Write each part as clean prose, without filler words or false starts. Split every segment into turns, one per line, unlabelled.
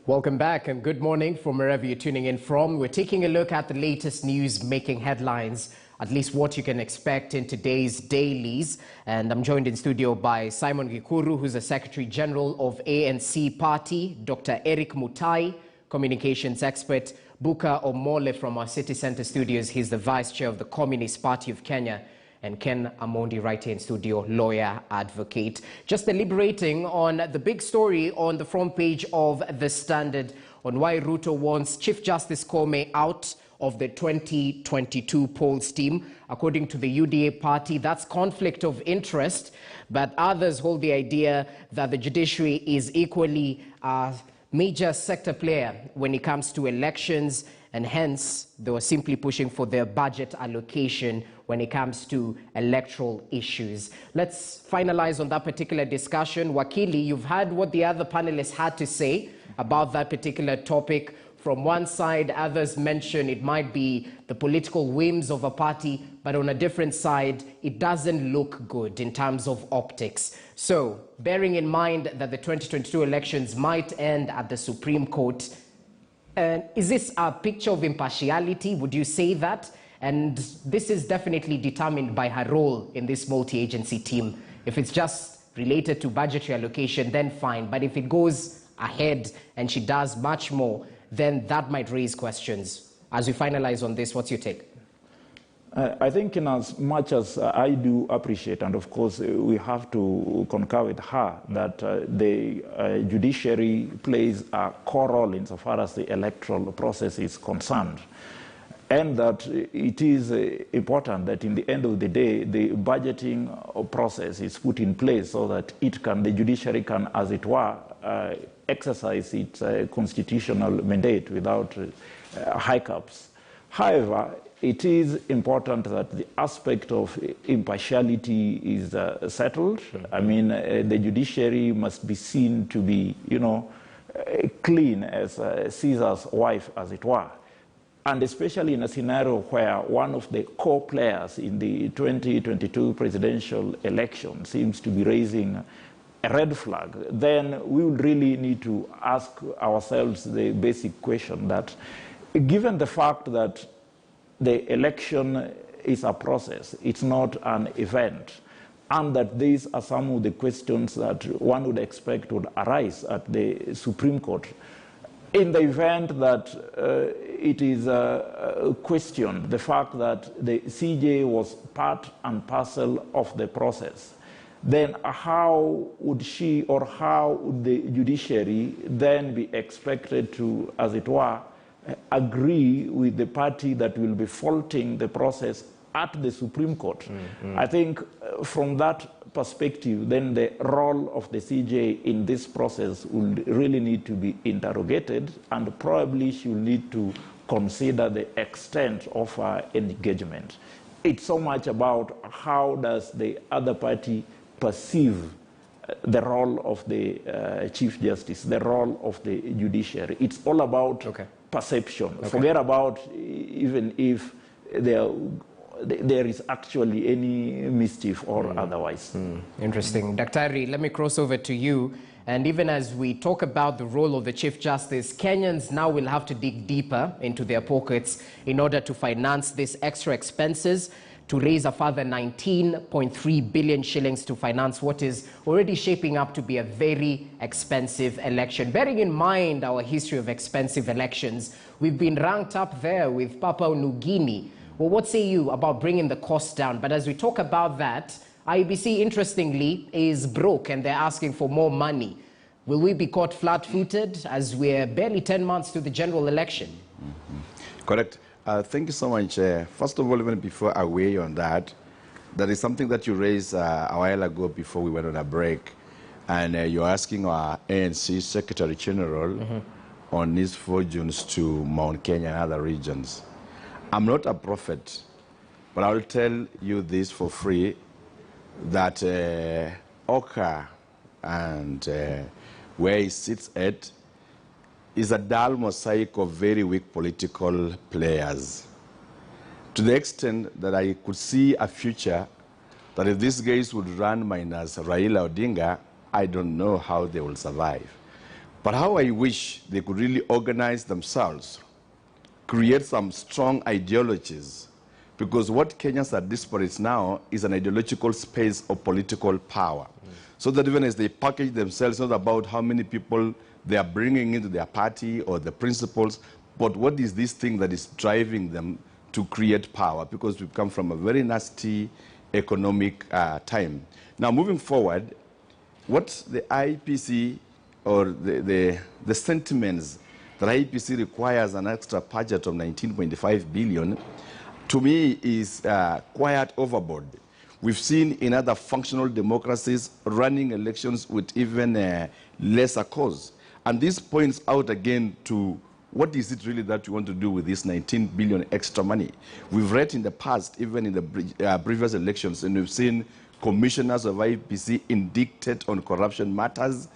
Welcome back and good morning from wherever you're tuning in from. We're taking a look at the latest news making headlines, at least what you can expect in today's dailies. And I'm joined in studio by Simon Gikuru, who's the Secretary General of ANC Party, Dr. Eric Mutai, communications expert, Buka Omole from our City Center studios. He's the Vice Chair of the Communist Party of Kenya. And Ken Amondi, right here in studio, lawyer, advocate. Just deliberating on the big story on the front page of The Standard on why Ruto wants Chief Justice Koome out of the 2022 polls team. According to the UDA party, that's conflict of interest, but others hold the idea that the judiciary is equally a major sector player when it comes to elections, and hence they were simply pushing for their budget allocation when it comes to electoral issues. Let's finalize on that particular discussion. Wakili, you've heard what the other panelists had to say about that particular topic. From one side, others mention it might be the political whims of a party, but on a different side, it doesn't look good in terms of optics. So, bearing in mind that the 2022 elections might end at the Supreme Court, is this a picture of impartiality? Would you say that? And this is definitely determined by her role in this multi-agency team. If it's just related to budgetary allocation, then fine. But if it goes ahead and she does much more, then that might raise questions. As we finalize on this, what's your take?
I think in as much as I do appreciate, and of course we have to concur with her, that the judiciary plays a core role insofar as the electoral process is concerned, and that it is important that in the end of the day, the budgeting process is put in place so that the judiciary can, as it were, exercise its constitutional mandate without hiccups. However, it is important that the aspect of impartiality is settled. I mean, the judiciary must be seen to be, clean as Caesar's wife, as it were. And especially in a scenario where one of the core players in the 2022 presidential election seems to be raising a red flag, then we would really need to ask ourselves the basic question that, given the fact that the election is a process, it's not an event, and that these are some of the questions that one would expect would arise at the Supreme Court. In the event that it is questioned, the fact that the CJ was part and parcel of the process, then how would she or how would the judiciary then be expected to, as it were, agree with the party that will be faulting the process at the Supreme Court? I think from that perspective, then the role of the CJ in this process will really need to be interrogated, and probably she will need to consider the extent of her engagement. It's so much about how does the other party perceive the role of the Chief Justice, the role of the judiciary. It's all about perception. Forget about even if there is actually any mischief or otherwise.
Interesting. Daktari, let me cross over to you. And even as we talk about the role of the Chief Justice, Kenyans now will have to dig deeper into their pockets in order to finance these extra expenses, to raise a further 19.3 billion shillings to finance what is already shaping up to be a very expensive election. Bearing in mind our history of expensive elections, we've been ranked up there with Papua New Guinea. Well, what say you about bringing the cost down? But as we talk about that, IEBC, interestingly, is broke and they're asking for more money. Will we be caught flat-footed as we're barely 10 months to the general election?
Correct. Thank you so much. First of all, even before I weigh on that, there is something that you raised a while ago before we went on a break, and you're asking our ANC Secretary General on his fortunes to Mount Kenya and other regions. I'm not a prophet, but I'll tell you this for free, that OKA and where he sits at is a dull mosaic of very weak political players. To the extent that I could see a future that if these guys would run minus Raila Odinga, I don't know how they will survive. But how I wish they could really organize themselves, create some strong ideologies, because what Kenyans are desperate now is an ideological space of political power. So that even as they package themselves, not about how many people they are bringing into their party or the principles, but what is this thing that is driving them to create power, because we've come from a very nasty economic time. Now, moving forward, what the IEBC or the sentiments that IEBC requires an extra budget of 19.5 billion, to me is quite overboard. We've seen in other functional democracies running elections with even lesser cause. And this points out again to what is it really that you want to do with this 19 billion extra money? We've read in the past, even in the previous elections, and we've seen commissioners of IEBC indicted on corruption matters.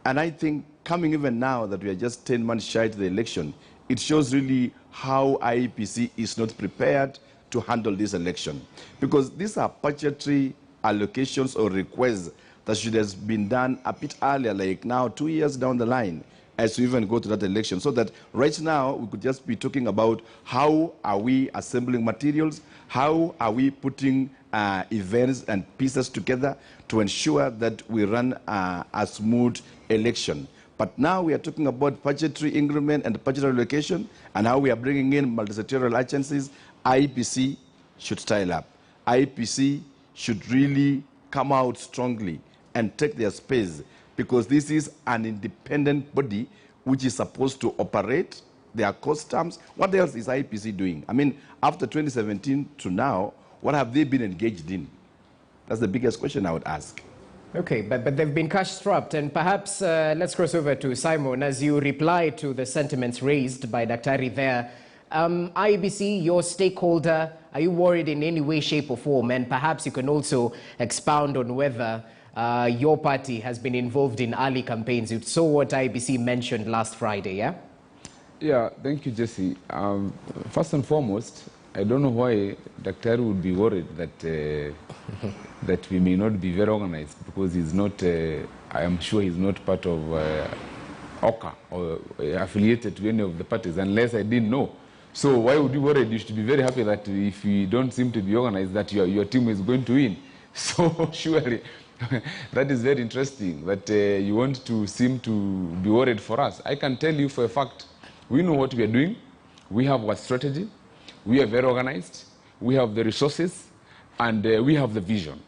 And I think coming even now that we are just 10 months shy to the election, it shows really how IEBC is not prepared to handle this election. Because these are budgetary allocations or requests that should have been done a bit earlier, like now 2 years down the line, as we even go to that election. So that right now we could just be talking about how are we assembling materials, how are we putting events and pieces together to ensure that we run a smooth election. But now we are talking about budgetary increment and budgetary allocation, and how we are bringing in multi-sectoral agencies. IEBC should style up. IEBC should really come out strongly and take their space, because this is an independent body which is supposed to operate their cost terms. What else is IEBC doing? I mean, after 2017 to now, what have they been engaged in? That's the biggest question I would ask.
Okay, but they've been cash-strapped, and perhaps let's cross over to Simon as you reply to the sentiments raised by Daktari there. IEBC, your stakeholder, are you worried in any way, shape or form? And perhaps you can also expound on whether your party has been involved in early campaigns. You saw what IEBC mentioned last Friday, yeah?
Yeah, thank you, Jesse. First and foremost, I don't know why Daktari would be worried that that we may not be very organized, because he's not, I am sure he's not part of OKA or affiliated to any of the parties, unless I didn't know. So why would you worry? You should be very happy that if you don't seem to be organized, that your team is going to win. So surely, that is very interesting, that you want to seem to be worried for us. I can tell you for a fact, we know what we are doing. We have our strategy. We are very organized. We have the resources, and we have the vision.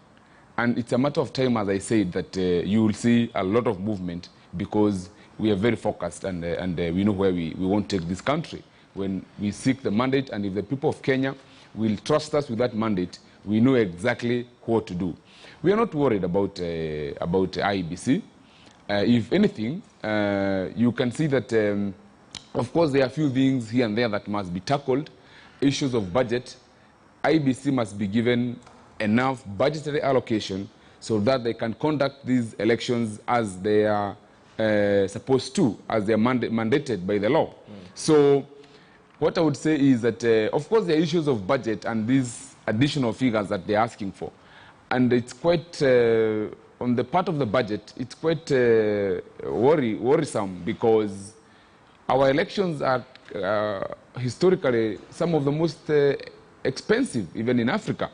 And it's a matter of time, as I said, that you will see a lot of movement, because we are very focused, and we know where we want to take this country. When we seek the mandate, and if the people of Kenya will trust us with that mandate, we know exactly what to do. We are not worried about IEBC. If anything, you can see that, of course, there are a few things here and there that must be tackled. Issues of budget. IEBC must be given enough budgetary allocation so that they can conduct these elections as they are supposed to, as they are mandated by the law. So what I would say is that, of course, there are issues of budget and these additional figures that they're asking for. And it's quite, on the part of the budget, it's quite worrisome, because our elections are historically some of the most expensive, even in Africa.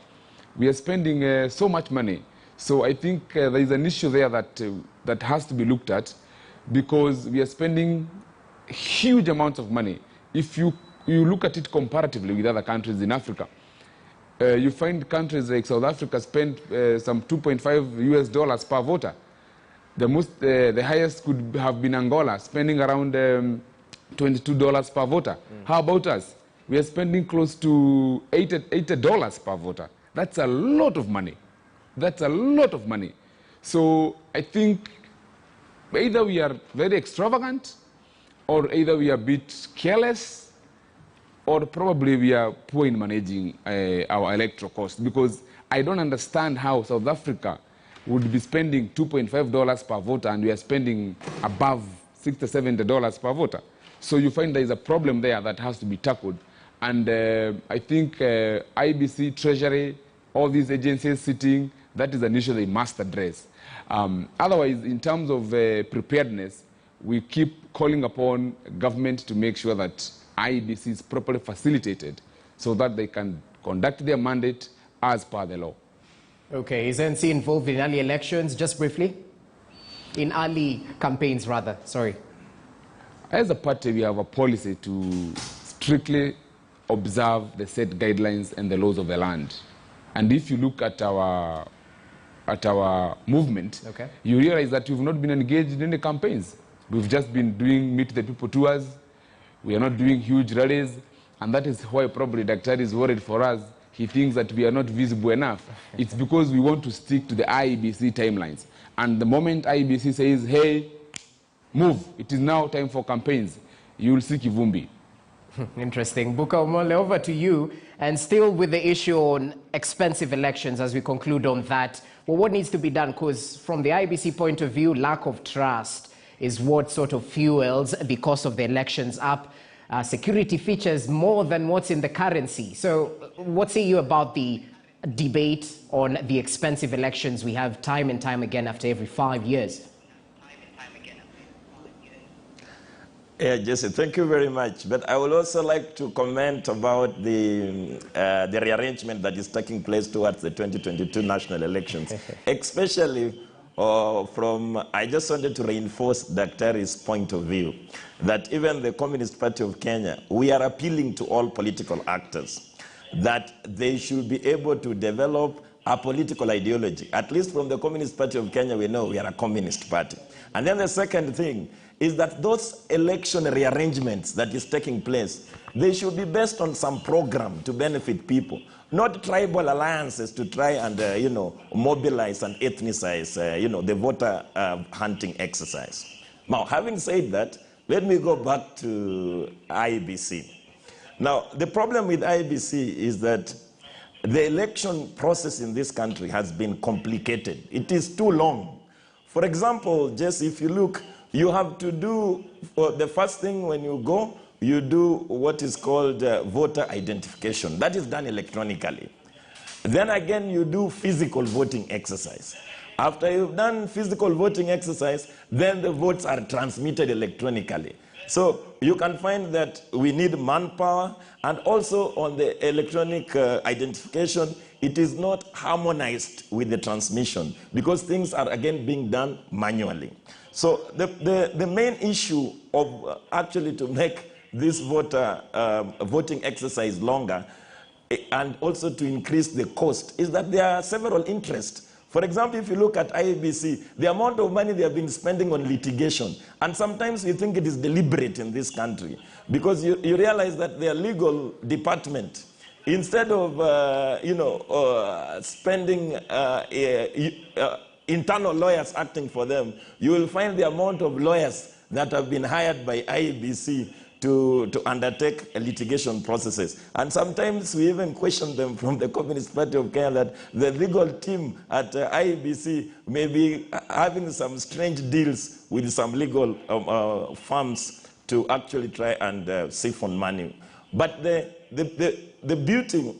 We are spending so much money. So I think there is an issue there that has to be looked at, because we are spending huge amounts of money. If you look at it comparatively with other countries in Africa, you find countries like South Africa spend some $2.5 per voter. The highest could have been Angola, spending around $22 per voter. How about us? We are spending close to $80 per voter. That's a lot of money. That's a lot of money. So I think either we are very extravagant, or either we are a bit careless, or probably we are poor in managing our electoral costs, because I don't understand how South Africa would be spending $2.5 per voter and we are spending above $60, $70 per voter. So you find there is a problem there that has to be tackled. And I think IEBC, Treasury, all these agencies sitting, that is an issue they must address. Otherwise, in terms of preparedness, we keep calling upon government to make sure that IEBC is properly facilitated so that they can conduct their mandate as per the law.
Okay, is NC involved in early elections, just briefly? In early campaigns, rather, sorry.
As a party, we have a policy to strictly observe the set guidelines and the laws of the land. And if you look at our movement,
okay,
you realize that we've not been engaged in any campaigns. We've just been doing meet the people tours. We are not doing huge rallies. And that is why probably Dr. is worried for us. He thinks that we are not visible enough. It's because we want to stick to the IEBC timelines. And the moment IEBC says, hey, move, it is now time for campaigns, you will see Kivumbi.
Interesting. Buka Omole, over to you. And still with the issue on expensive elections, as we conclude on that, well, what needs to be done? Because from the IEBC point of view, lack of trust is what sort of fuels the cost of the elections up. Security features more than what's in the currency. So what say you about the debate on the expensive elections we have time and time again after every 5 years?
Yeah, Jesse, thank you very much. But I would also like to comment about the rearrangement that is taking place towards the 2022 national elections, especially I just wanted to reinforce Dr.'s point of view that even the Communist Party of Kenya, we are appealing to all political actors that they should be able to develop a political ideology. At least from the Communist Party of Kenya, we know we are a communist party. And then the second thing is that those election rearrangements that is taking place, they should be based on some program to benefit people, not tribal alliances to try and, mobilize and ethnicize, the voter hunting exercise. Now, having said that, let me go back to IEBC. Now, the problem with IEBC is that the election process in this country has been complicated. It is too long. For example, just if you look, you have to do, the first thing when you go, you do what is called voter identification. That is done electronically. Then again, you do physical voting exercise. After you've done physical voting exercise, then the votes are transmitted electronically. So you can find that we need manpower, and also on the electronic identification, it is not harmonized with the transmission because things are again being done manually. So the main issue of actually to make this voting exercise longer and also to increase the cost is that there are several interests. For example, if you look at IEBC, the amount of money they have been spending on litigation, and sometimes you think it is deliberate in this country, because you realize that their legal department, instead of spending internal lawyers acting for them, you will find the amount of lawyers that have been hired by IEBC to undertake litigation processes. And sometimes we even question them from the Communist Party of Kenya that the legal team at IEBC may be having some strange deals with some legal firms to actually try and siphon money. But the beauty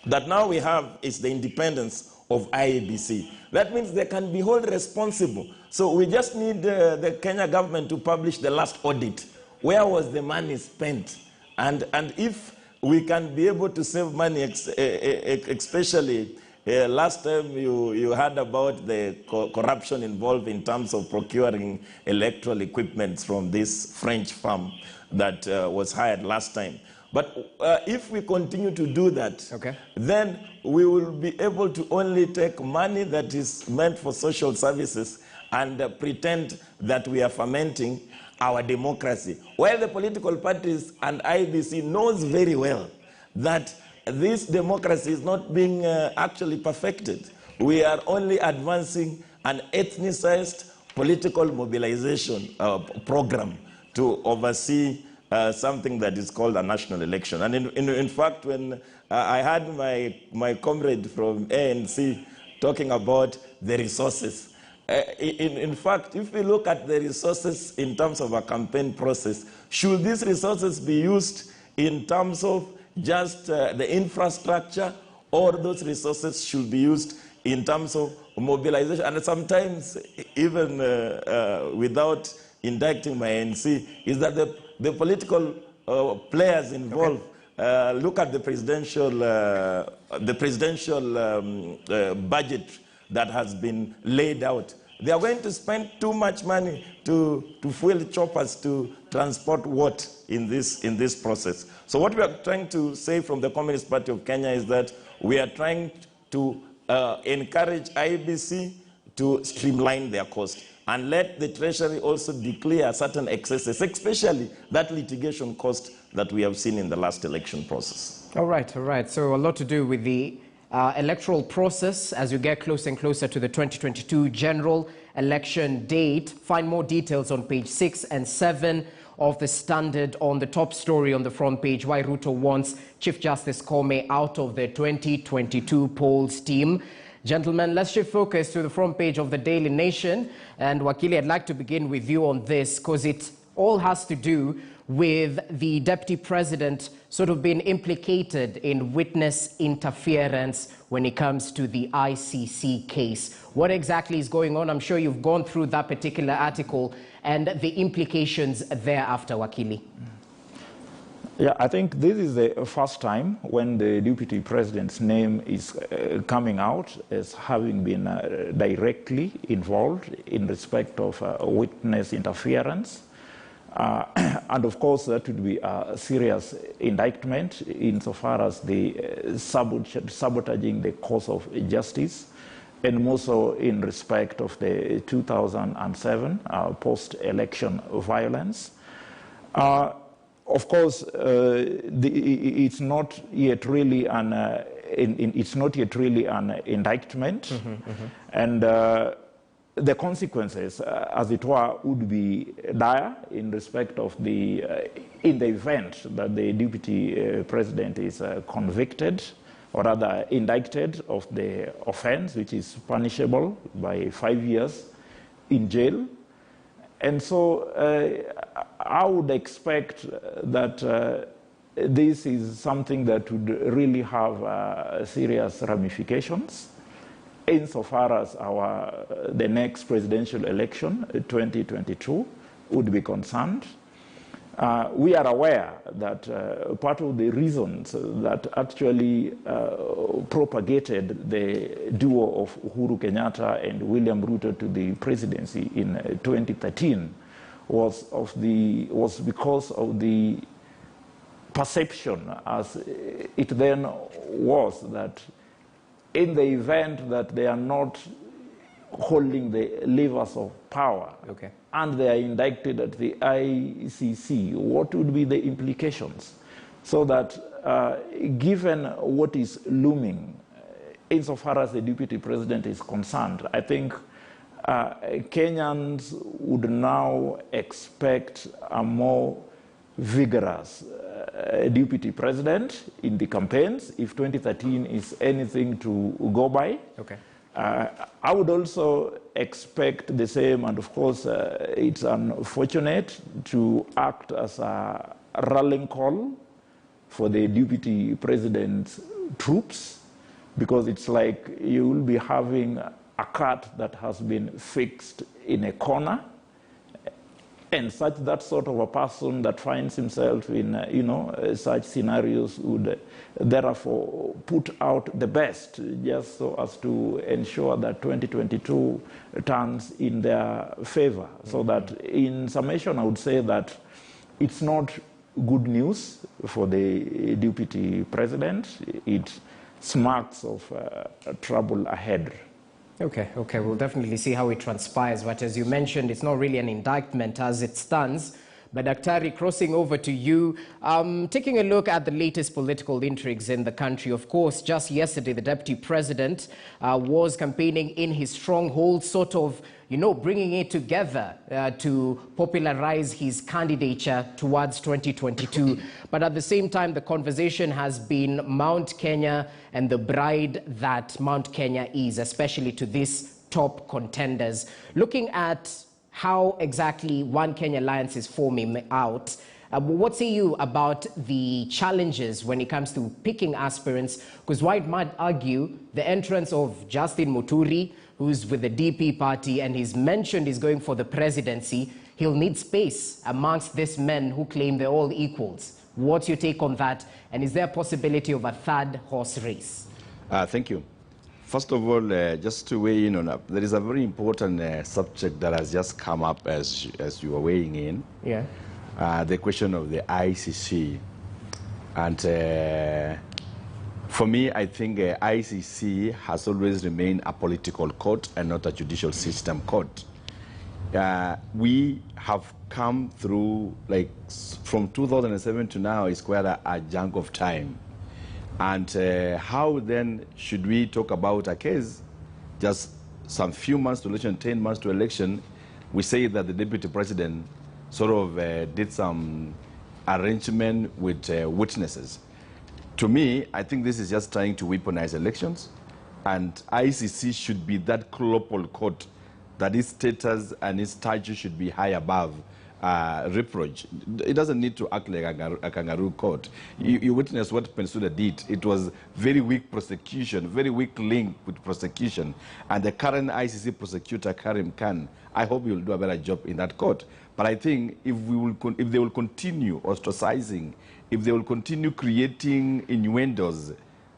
that now we have is the independence of IEBC. That means they can be held responsible. So we just need the Kenya government to publish the last audit. Where was the money spent? And if we can be able to save money, especially last time you heard about the corruption involved in terms of procuring electoral equipment from this French firm that was hired last time. But if we continue to do that, okay, then we will be able to only take money that is meant for social services and pretend that we are fermenting our democracy. While the political parties and IEBC knows very well that this democracy is not being actually perfected. We are only advancing an ethnicized political mobilization program to oversee something that is called a national election. And in fact, when I had my comrade from ANC talking about the resources, in fact, if we look at the resources in terms of a campaign process, should these resources be used in terms of just the infrastructure, or those resources should be used in terms of mobilization, and sometimes even without indicting my ANC is that the political players involved look at the presidential budget that has been laid out. They are going to spend too much money to fuel choppers to transport what in this process. So what we are trying to say from the Communist Party of Kenya is that we are trying to encourage IEBC to streamline their cost and let the Treasury also declare certain excesses, especially that litigation cost that we have seen in the last election process.
All right, all right. So a lot to do with the electoral process as you get closer and closer to the 2022 general election date. Find more details on page 6 and 7 of the Standard on the top story on the front page, why Ruto wants Chief Justice Koome out of the 2022 polls team. Gentlemen, let's shift focus to the front page of the Daily Nation. And Wakili, I'd like to begin with you on this because it all has to do with the Deputy President sort of being implicated in witness interference when it comes to the ICC case. What exactly is going on? I'm sure you've gone through that particular article and the implications thereafter, Wakili.
Yeah, I think this is the first time when the Deputy President's name is coming out as having been directly involved in respect of witness interference. And of course, that would be a serious indictment insofar as the sabotaging the course of justice, and more so in respect of the 2007 post-election violence. Of course, it's not yet really an indictment, and the consequences, as it were, would be dire in respect of in the event that the Deputy President is convicted, or rather indicted of the offense, which is punishable by 5 years in jail. And so I would expect that this is something that would really have serious ramifications insofar as the next presidential election, 2022, would be concerned. We are aware that part of the reasons that actually propagated the duo of Uhuru Kenyatta and William Ruto to the presidency in 2013 was because of the perception, as it then was, that in the event that they are not holding the levers of power, and they are indicted at the ICC, what would be the implications? So that given what is looming, insofar as the Deputy President is concerned, I think Kenyans would now expect a more vigorous Deputy President in the campaigns, if 2013 is anything to go by. I would also expect the same, and of course it's unfortunate to act as a rallying call for the Deputy President's troops, because it's like you will be having a cat that has been fixed in a corner, and that sort of a person that finds himself in such scenarios would therefore put out the best just so as to ensure that 2022 turns in their favor. So that in summation, I would say that it's not good news for the Deputy President. It smacks of trouble ahead.
Okay, we'll definitely see how it transpires. But as you mentioned, it's not really an indictment as it stands. But Daktari, crossing over to you, taking a look at the latest political intrigues in the country. Of course, just yesterday, the Deputy President was campaigning in his stronghold, sort of, bringing it together to popularize his candidature towards 2022. But at the same time, the conversation has been Mount Kenya and the bride that Mount Kenya is, especially to these top contenders. Looking at how exactly One Kenya Alliance is forming out, what say you about the challenges when it comes to picking aspirants? Because one might argue the entrance of Justin Muturi, who's with the DP party, and he's mentioned he's going for the presidency, he'll need space amongst these men who claim they're all equals. What's your take on that? And is there a possibility of a third horse race?
Thank you. First of all, just to weigh in on that, there is a very important subject that has just come up as you were weighing in.
Yeah.
The question of the ICC. And for me, I think ICC has always remained a political court and not a judicial system court. We have come through, like, from 2007 to now is quite a chunk of time. And how then should we talk about a case just some few months to election, 10 months to election? We say that the deputy president sort of did some arrangement with witnesses. To me, I think this is just trying to weaponize elections, and ICC should be that global court that its status and its stature should be high above reproach. It doesn't need to act like a kangaroo court. You witnessed what Pensula did. It was very weak prosecution, very weak link with prosecution. And the current ICC prosecutor, Karim Khan, I hope he will do a better job in that court. But I think if they will continue ostracizing, if they will continue creating innuendos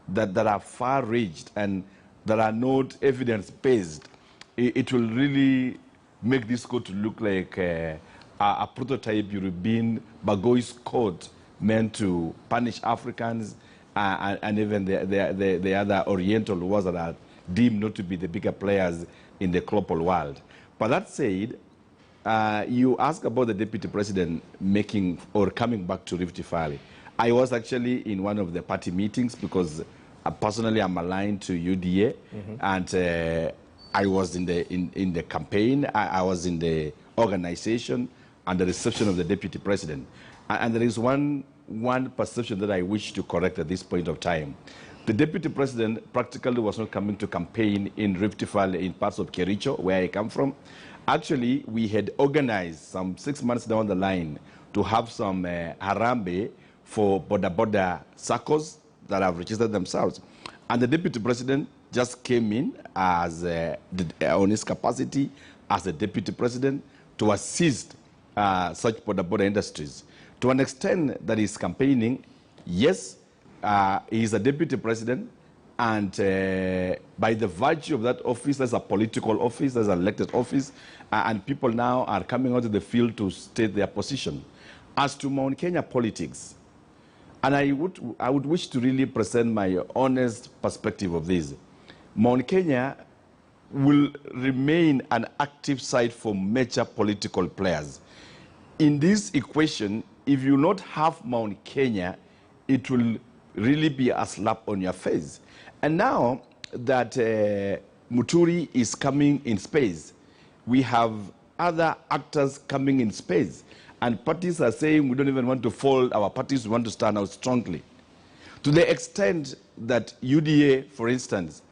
that are far-reached and that are not evidence-based, it will really make this court look like a prototype European Bagoy's court meant to punish Africans and even the other Oriental wars that are deemed not to be the bigger players in the global world. But that said, you ask about the deputy president making or coming back to Rift Valley. I was actually in one of the party meetings because personally I'm aligned to UDA, and I was in the campaign. I was in the organization and the reception of the deputy president. And there is one perception that I wish to correct at this point of time. The deputy president practically was not coming to campaign in Rift Valley, in parts of Kericho, where I come from. Actually, we had organized some 6 months down the line to have some harambe for border circles that have registered themselves. And the deputy president just came in as on his capacity as the deputy president to assist such border industries. To an extent that he's campaigning, yes, he is a deputy president, and by the virtue of that office, there's a political office, there's an elected office, and people now are coming out of the field to state their position. As to Mount Kenya politics, and I would wish to really present my honest perspective of this. Mount Kenya will remain an active site for major political players. In this equation, if you not have Mount Kenya, it will really be a slap on your face. And now that Muturi is coming in space, we have other actors coming in space. And parties are saying we don't even want to fold our parties, we want to stand out strongly. To the extent that UDA, for instance,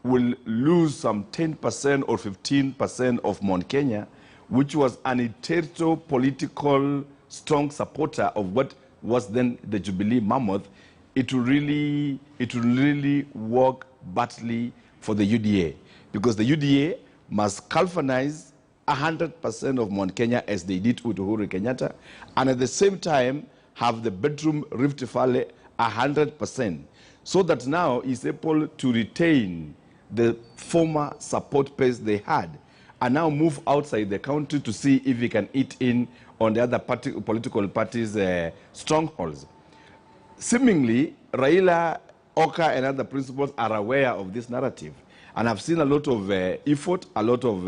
will lose some 10% or 15% of Mount Kenya, which was an integral political strong supporter of what was then the Jubilee Mammoth, it will really work badly for the UDA, because the UDA must galvanize 100% of Mount Kenya as they did with Uhuru Kenyatta, and at the same time have the bedroom Rift Valley 100%, so that now is able to retain the former support base they had, and now move outside the country to see if we can eat in on the other political parties' strongholds. Seemingly, Raila, OKA, and other principals are aware of this narrative, and I've seen a lot of effort, a lot of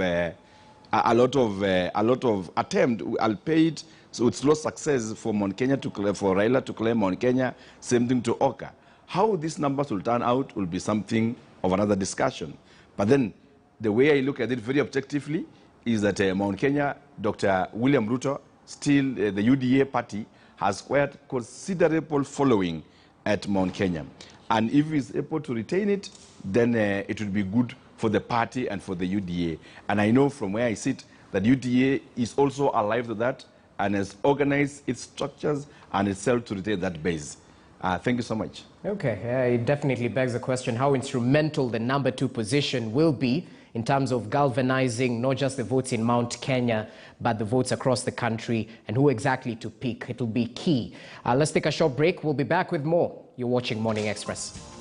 attempt. I'll pay it so with slow success for Mount Kenya for Raila to claim Mount Kenya. Same thing to OKA. How these numbers will turn out will be something of another discussion. But then, the way I look at it very objectively is that Mount Kenya, Dr. William Ruto, still the UDA party, has quite considerable following at Mount Kenya. And if he's able to retain it, then it will be good for the party and for the UDA. And I know from where I sit that UDA is also alive to that and has organized its structures and itself to retain that base. Thank you so much.
Okay, it definitely begs the question how instrumental the #2 position will be in terms of galvanizing not just the votes in Mount Kenya, but the votes across the country and who exactly to pick. It will be key. Let's take a short break. We'll be back with more. You're watching Morning Express.